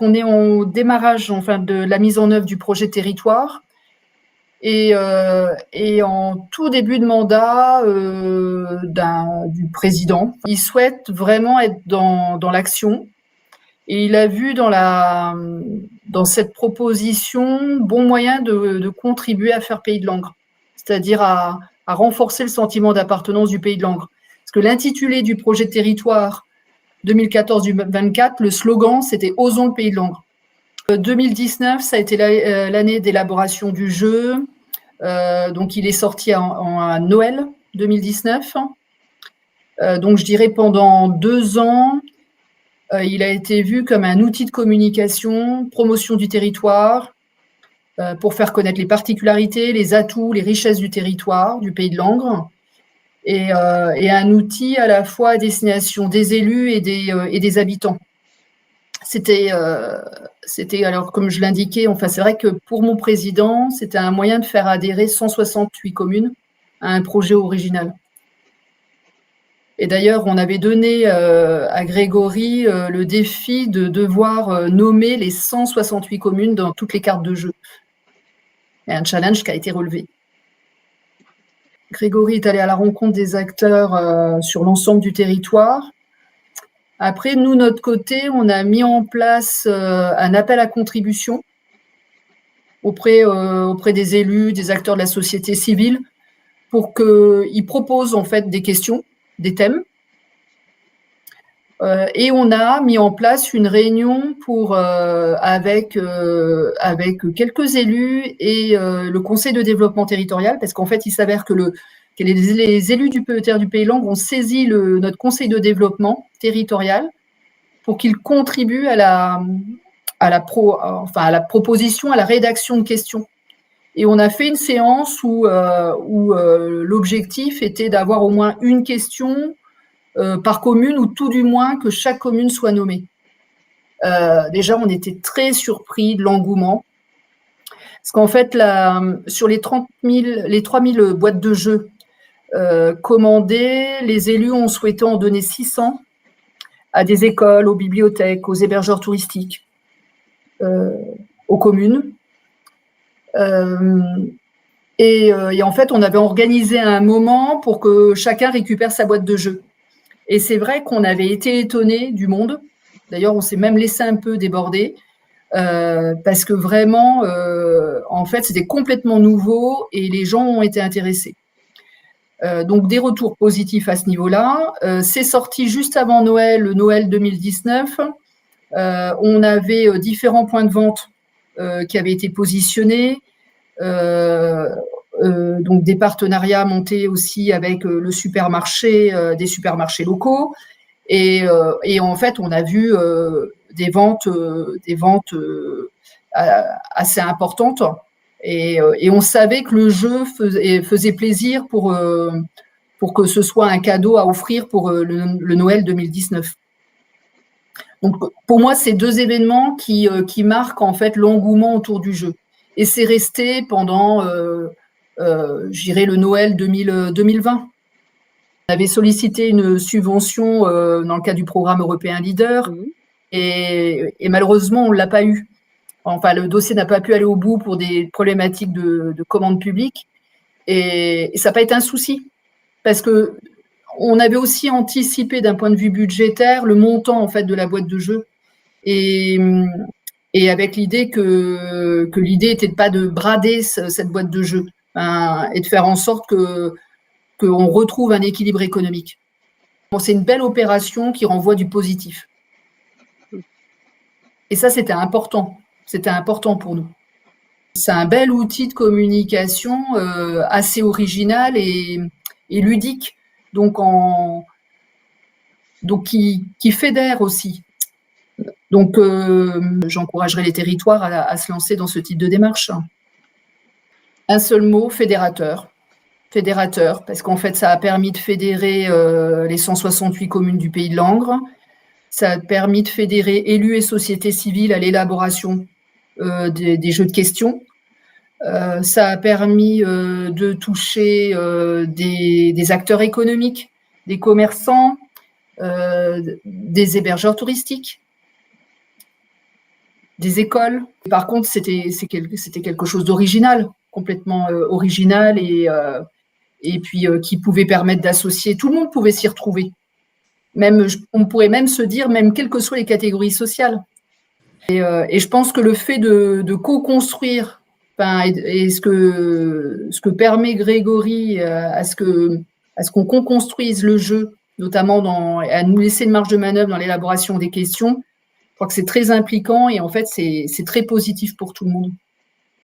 qu'on est au démarrage de la mise en œuvre du projet territoire et en tout début de mandat du président. Il souhaite vraiment être dans l'action et il a vu dans cette proposition bon moyen de contribuer à faire Pays de Langres, c'est-à-dire à renforcer le sentiment d'appartenance du Pays de Langres. Parce que l'intitulé du projet de territoire 2014-2024, le slogan, c'était « Osons le Pays de Langres ». 2019, ça a été l'année d'élaboration du jeu. Donc, il est sorti à Noël 2019. Donc, je dirais pendant 2 ans, il a été vu comme un outil de communication, promotion du territoire, pour faire connaître les particularités, les atouts, les richesses du territoire, du Pays de Langres, et un outil à la fois à destination des élus et des habitants. C'était alors, comme je l'indiquais, c'est vrai que pour mon président, c'était un moyen de faire adhérer 168 communes à un projet original. Et d'ailleurs, on avait donné à Grégory le défi de devoir nommer les 168 communes dans toutes les cartes de jeu. Et un challenge qui a été relevé. Grégory est allé à la rencontre des acteurs sur l'ensemble du territoire. Après, nous, notre côté, on a mis en place un appel à contribution auprès des élus, des acteurs de la société civile, pour qu'ils proposent en fait des questions, des thèmes. Et on a mis en place une réunion avec quelques élus et le conseil de développement territorial, parce qu'en fait, il s'avère que les élus du PETR du Pays de Langres ont saisi notre conseil de développement territorial pour qu'il contribue à la proposition, à la rédaction de questions. Et on a fait une séance où l'objectif était d'avoir au moins une question par commune, ou tout du moins que chaque commune soit nommée. Déjà, on était très surpris de l'engouement. Parce qu'en fait, sur les 3000 boîtes de jeux commandées, les élus ont souhaité en donner 600 à des écoles, aux bibliothèques, aux hébergeurs touristiques, aux communes. Et en fait, on avait organisé un moment pour que chacun récupère sa boîte de jeux. Et c'est vrai qu'on avait été étonnés du monde. D'ailleurs, on s'est même laissé un peu déborder parce que vraiment, en fait, c'était complètement nouveau et les gens ont été intéressés. Donc, des retours positifs à ce niveau-là. C'est sorti juste avant Noël, le Noël 2019. On avait différents points de vente qui avaient été positionnés. Donc, des partenariats montés aussi avec le supermarché, des supermarchés locaux. Et en fait, on a vu des ventes assez importantes. Et on savait que le jeu faisait plaisir pour que ce soit un cadeau à offrir pour le Noël 2019. Donc, pour moi, c'est 2 événements qui marquent en fait l'engouement autour du jeu. Et c'est resté pendant, je dirais, le Noël 2020. On avait sollicité une subvention dans le cadre du programme européen Leader et malheureusement, on ne l'a pas eu. Enfin, le dossier n'a pas pu aller au bout pour des problématiques de commande publique et ça n'a pas été un souci parce qu'on avait aussi anticipé d'un point de vue budgétaire le montant en fait de la boîte de jeu et avec l'idée que l'idée n'était pas de brader cette boîte de jeu et de faire en sorte qu'on retrouve un équilibre économique. Bon, c'est une belle opération qui renvoie du positif. Et ça, c'était important. C'était important pour nous. C'est un bel outil de communication assez original et ludique, donc qui fédère aussi. Donc, j'encouragerais les territoires à se lancer dans ce type de démarche. Un seul mot, fédérateur. Fédérateur, parce qu'en fait, ça a permis de fédérer les 168 communes du Pays de Langres. Ça a permis de fédérer élus et sociétés civiles à l'élaboration des jeux de questions. Ça a permis de toucher des acteurs économiques, des commerçants, des hébergeurs touristiques. des écoles. Par contre, c'était quelque chose d'original, complètement original et puis qui pouvait permettre d'associer. Tout le monde pouvait s'y retrouver. Même, on pourrait même se dire, même quelles que soient les catégories sociales. Et je pense que le fait de co-construire, enfin, et ce que permet Grégory à ce qu'on co-construise le jeu, notamment à nous laisser une marge de manœuvre dans l'élaboration des questions, je crois que c'est très impliquant et en fait, c'est très positif pour tout le monde.